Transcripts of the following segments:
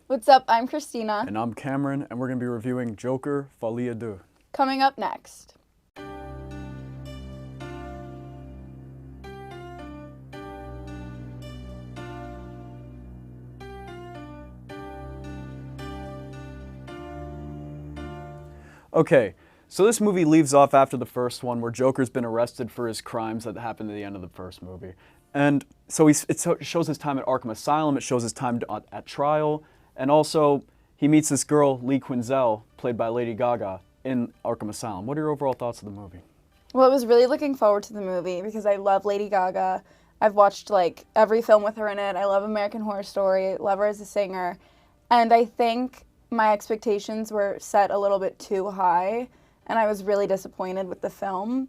What's up? I'm Christina. And I'm Cameron, and we're going to be reviewing Joker, Folie, Deux. Coming up next. Okay, so this movie leaves off after the first one where Joker's been arrested for his crimes that happened at the end of the first movie. And so it shows his time at Arkham Asylum, it shows his time at trial, and also he meets this girl, Lee Quinzel, played by Lady Gaga, in Arkham Asylum. What are your overall thoughts of the movie? Well, I was really looking forward to the movie because I love Lady Gaga. I've watched like every film with her in it. I love American Horror Story, love her as a singer. And I think my expectations were set a little bit too high, and I was really disappointed with the film.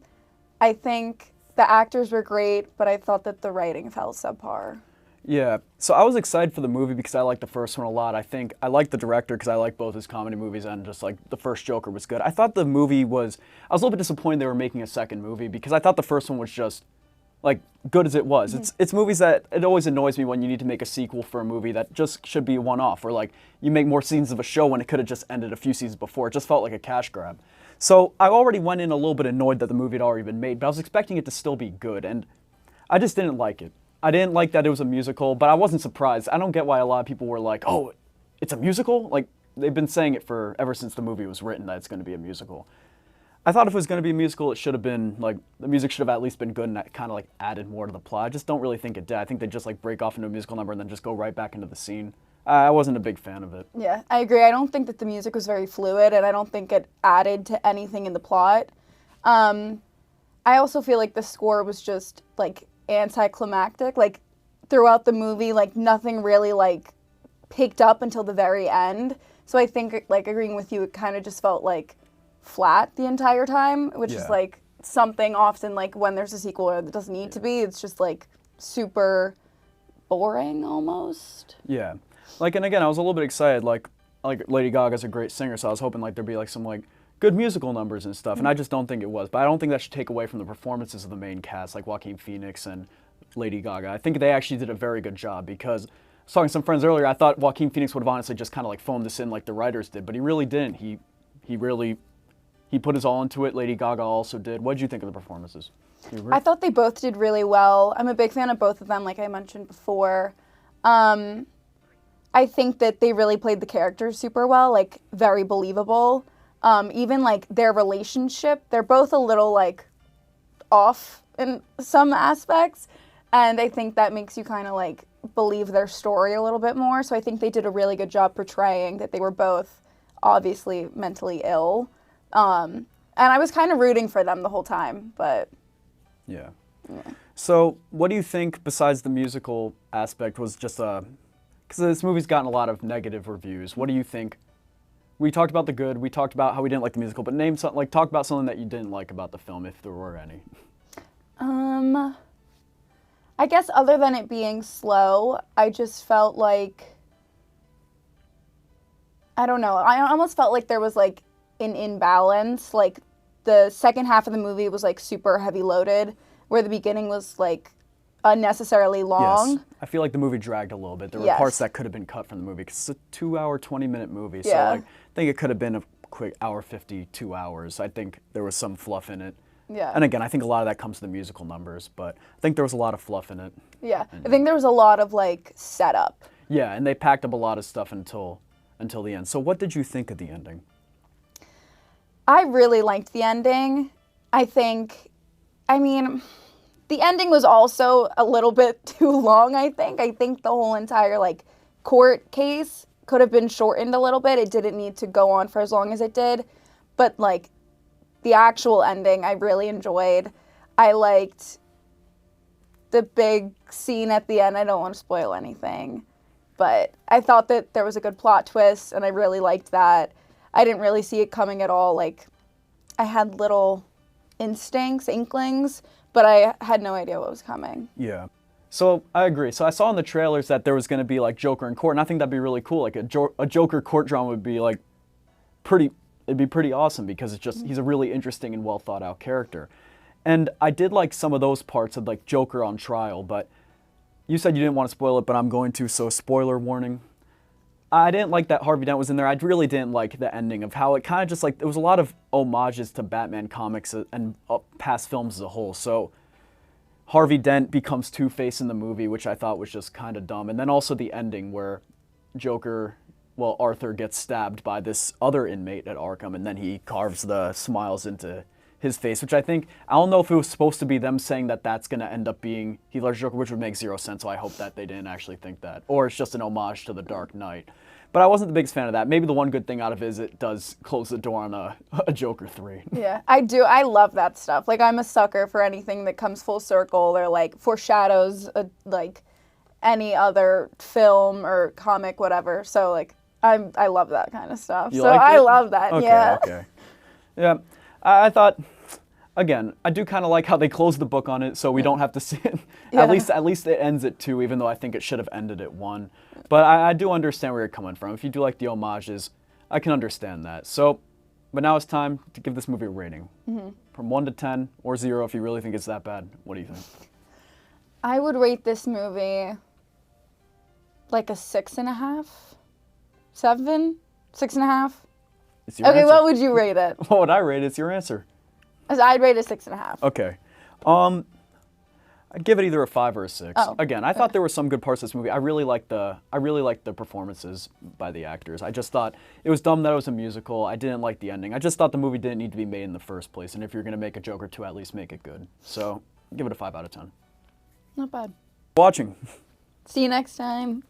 I think the actors were great, but I thought that the writing fell subpar. Yeah, so I was excited for the movie because I liked the first one a lot. I think I liked the director because I like both his comedy movies and just like the first Joker was good. I thought the movie was, I was a little bit disappointed they were making a second movie because I thought the first one was just like good as it was. It's movies that, it always annoys me when you need to make a sequel for a movie that just should be a one-off, or like you make more seasons of a show when it could have just ended a few seasons before. It just felt like a cash grab. So I already went in a little bit annoyed that the movie had already been made, but I was expecting it to still be good, and I just didn't like it. I didn't like that it was a musical, but I wasn't surprised. I don't get why a lot of people were like, oh, it's a musical? Like, they've been saying it for ever since the movie was written that it's going to be a musical. I thought if it was going to be a musical, it should have been, like, the music should have at least been good and that kind of, like, added more to the plot. I just don't really think it did. I think they just, like, break off into a musical number and then just go right back into the scene. I wasn't a big fan of it. Yeah, I agree. I don't think that the music was very fluid, and I don't think it added to anything in the plot. I also feel like the score was just, like, anticlimactic. Like, throughout the movie, like, nothing really, like, picked up until the very end. So I think, like, agreeing with you, it kind of just felt, like, flat the entire time, which is, like, something often, like, when there's a sequel that doesn't need to be. It's just, like, super boring, almost. Yeah. Like, and again, I was a little bit excited, like Lady Gaga's a great singer, so I was hoping, like, there'd be, like, some, like, good musical numbers and stuff, and I just don't think it was. But I don't think that should take away from the performances of the main cast, like Joaquin Phoenix and Lady Gaga. I think they actually did a very good job because I was talking to some friends earlier, I thought Joaquin Phoenix would have honestly just kind of like phoned this in like the writers did, but he really didn't. He put his all into it. Lady Gaga also did. What did you think of the performances? I thought they both did really well. I'm a big fan of both of them, like I mentioned before. I think that they really played the characters super well, like very believable. Even like their relationship, they're both a little like off in some aspects, and I think that makes you kind of like believe their story a little bit more. So I think they did a really good job portraying that they were both obviously mentally ill. And I was kind of rooting for them the whole time, but yeah. So what do you think, besides the musical aspect, was just because this movie's gotten a lot of negative reviews. What do you think? We talked about the good, we talked about how we didn't like the musical, but name something, like talk about something that you didn't like about the film, if there were any. I guess other than it being slow, I just felt like, I don't know, I almost felt like there was like an imbalance. Like the second half of the movie was like super heavy loaded, where the beginning was like unnecessarily long. Yes. I feel like the movie dragged a little bit. There were parts that could have been cut from the movie because it's a 2-hour, 20-minute movie. So like, I think it could have been a quick hour 50, 2 hours. I think there was some fluff in it. Yeah. And again, I think a lot of that comes to the musical numbers, but I think there was a lot of fluff in it. Yeah. I think there was a lot of like setup. Yeah, and they packed up a lot of stuff until the end. So what did you think of the ending? I really liked the ending. I mean, the ending was also a little bit too long, I think. I think the whole entire, like, court case could have been shortened a little bit. It didn't need to go on for as long as it did. But, like, the actual ending I really enjoyed. I liked the big scene at the end. I don't want to spoil anything. But I thought that there was a good plot twist, and I really liked that. I didn't really see it coming at all. Like, I had little inklings, but I had no idea what was coming. Yeah. So I agree. So I saw in the trailers that there was going to be like Joker in court, and I think that'd be really cool. Like a Joker court drama would be like it'd be pretty awesome because it's just, he's a really interesting and well thought out character. And I did like some of those parts of like Joker on trial, but you said you didn't want to spoil it, but I'm going to, so spoiler warning. I didn't like that Harvey Dent was in there. I really didn't like the ending of how it kind of just like, there was a lot of homages to Batman comics and past films as a whole. So Harvey Dent becomes Two-Face in the movie, which I thought was just kind of dumb. And then also the ending where Arthur gets stabbed by this other inmate at Arkham, and then he carves the smiles into his face, which I don't know if it was supposed to be them saying that that's going to end up being Heath Ledger's Joker, which would make zero sense, so I hope that they didn't actually think that. Or it's just an homage to The Dark Knight. But I wasn't the biggest fan of that. Maybe the one good thing out of it is it does close the door on a Joker 3. Yeah, I do. I love that stuff. Like, I'm a sucker for anything that comes full circle or, like, foreshadows, like, any other film or comic, whatever. So, like, I love that kind of stuff. You so liked I it? love that, Okay, yeah. okay. Yeah, I thought, again, I do kind of like how they closed the book on it, so we don't have to see it. Yeah. At least it ends at 2, even though I think it should have ended at 1. But I do understand where you're coming from. If you do like the homages, I can understand that. So, but now it's time to give this movie a rating. From 1 to 10, or 0 if you really think it's that bad. What do you think? I would rate this movie like a 6.5? 7? 6.5? It's your Okay, answer. what would you rate it? What would I rate? It's your answer. I'd rate it 6.5. Okay. I'd give it either a 5 or a 6. Oh, Again, I thought there were some good parts of this movie. I really liked the performances by the actors. I just thought it was dumb that it was a musical. I didn't like the ending. I just thought the movie didn't need to be made in the first place. And if you're going to make a Joker 2, at least make it good. So, give it a 5 out of 10. Not bad. Watching. See you next time.